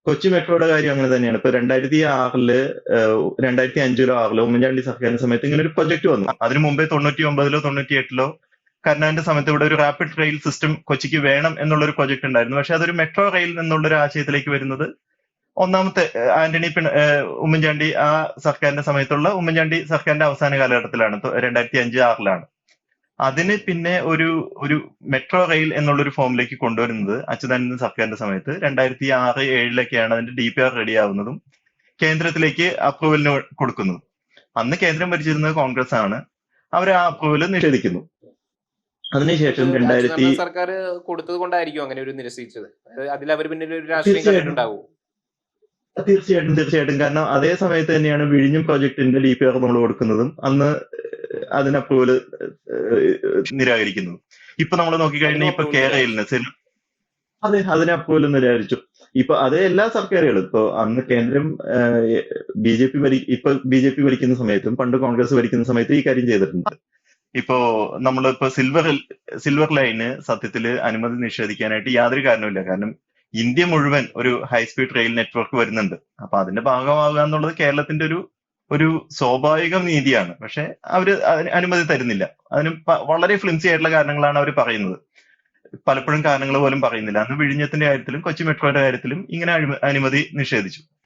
കൊച്ചി മെട്രോയുടെ കാര്യം അങ്ങനെ തന്നെയാണ്. ഇപ്പൊ 2006 2005 ഉമ്മൻചാണ്ടി സർക്കാരിന്റെ സമയത്ത് ഇങ്ങനെ ഒരു പ്രൊജക്ട് വന്നു. അതിനു മുമ്പേ 99 98 കരുണാകരന്റെ സമയത്ത് ഇവിടെ ഒരു റാപ്പിഡ് റെയിൽ സിസ്റ്റം കൊച്ചിക്ക് വേണം എന്നുള്ള ഒരു പ്രൊജക്ട് ഉണ്ടായിരുന്നു. പക്ഷെ അതൊരു മെട്രോ റെയിൽ എന്നുള്ള ഒരു ആശയത്തിലേക്ക് വരുന്നത് ഒന്നാമത്തെ ഉമ്മൻചാണ്ടി ആ സർക്കാരിന്റെ സമയത്തുള്ള ഉമ്മൻചാണ്ടി സർക്കാരിന്റെ അവസാന കാലഘട്ടത്തിലാണ്, 2005-6 അതിന് പിന്നെ ഒരു ഒരു മെട്രോ റെയിൽ എന്നുള്ളൊരു ഫോമിലേക്ക് കൊണ്ടുവരുന്നത് അച്യുതാനന്ദൻ സർക്കാരിന്റെ സമയത്ത് 2006-7 അതിന്റെ DPR റെഡി ആവുന്നതും കേന്ദ്രത്തിലേക്ക് അപ്രൂവലിന് കൊടുക്കുന്നതും. അന്ന് കേന്ദ്രം ഭരിച്ചിരുന്നത് കോൺഗ്രസ് ആണ്. അവർ ആ അപ്രൂവൽ നിഷേധിക്കുന്നു. അതിനുശേഷം ഇത് 2000 അച്യുതാനന്ദൻ സർക്കാർ കൊടുത്തത് കൊണ്ടായിരിക്കും അങ്ങനെ ഒരു നിരസിച്ചത്. അതിൽ അവർ പിന്നെ ഒരു രാഷ്ട്രീയം തീർച്ചയായിട്ടും കണ്ടിട്ടുണ്ടാവും. തീർച്ചയായിട്ടും കാരണം അതേ സമയത്ത് തന്നെയാണ് വിഴിഞ്ഞം പ്രോജക്ടിന്റെ DPR നമ്മൾ കൊടുക്കുന്നതും അന്ന് അതിന് അപ്രൂവൽ നിരാകരിക്കുന്നതും. ഇപ്പൊ നമ്മൾ നോക്കിക്കഴിഞ്ഞാൽ ഇപ്പൊ കേരളയിലിന് അതെ, അതിനെ അപ്രൂവൽ നിരാകരിച്ചു. ഇപ്പൊ അതേ എല്ലാ സർക്കാരുകളും ഇപ്പൊ അന്ന് കേന്ദ്രം ഇപ്പൊ BJP ഭരിക്കുന്ന സമയത്തും പണ്ട് കോൺഗ്രസ് ഭരിക്കുന്ന സമയത്തും ഈ കാര്യം ചെയ്തിട്ടുണ്ട്. ഇപ്പോ നമ്മളിപ്പോ സിൽവർ ലൈന് സത്യത്തില് അനുമതി നിഷേധിക്കാനായിട്ട് യാതൊരു കാരണവുമില്ല. കാരണം ഇന്ത്യ മുഴുവൻ ഒരു ഹൈസ്പീഡ് റെയിൽ നെറ്റ്വർക്ക് വരുന്നുണ്ട്. അപ്പൊ അതിന്റെ ഭാഗമാവുക എന്നുള്ളത് കേരളത്തിന്റെ ഒരു ഒരു സ്വാഭാവിക നീതിയാണ്. പക്ഷെ അവര് അതിന് അനുമതി തരുന്നില്ല. അതിന് വളരെ ഫ്ലിംസി ആയിട്ടുള്ള കാരണങ്ങളാണ് അവർ പറയുന്നത്. പലപ്പോഴും കാരണങ്ങൾ പോലും പറയുന്നില്ല. അന്ന് വിഴിഞ്ഞത്തിന്റെ കാര്യത്തിലും കൊച്ചി മെട്രോയുടെ കാര്യത്തിലും ഇങ്ങനെ അനുമതി നിഷേധിച്ചു.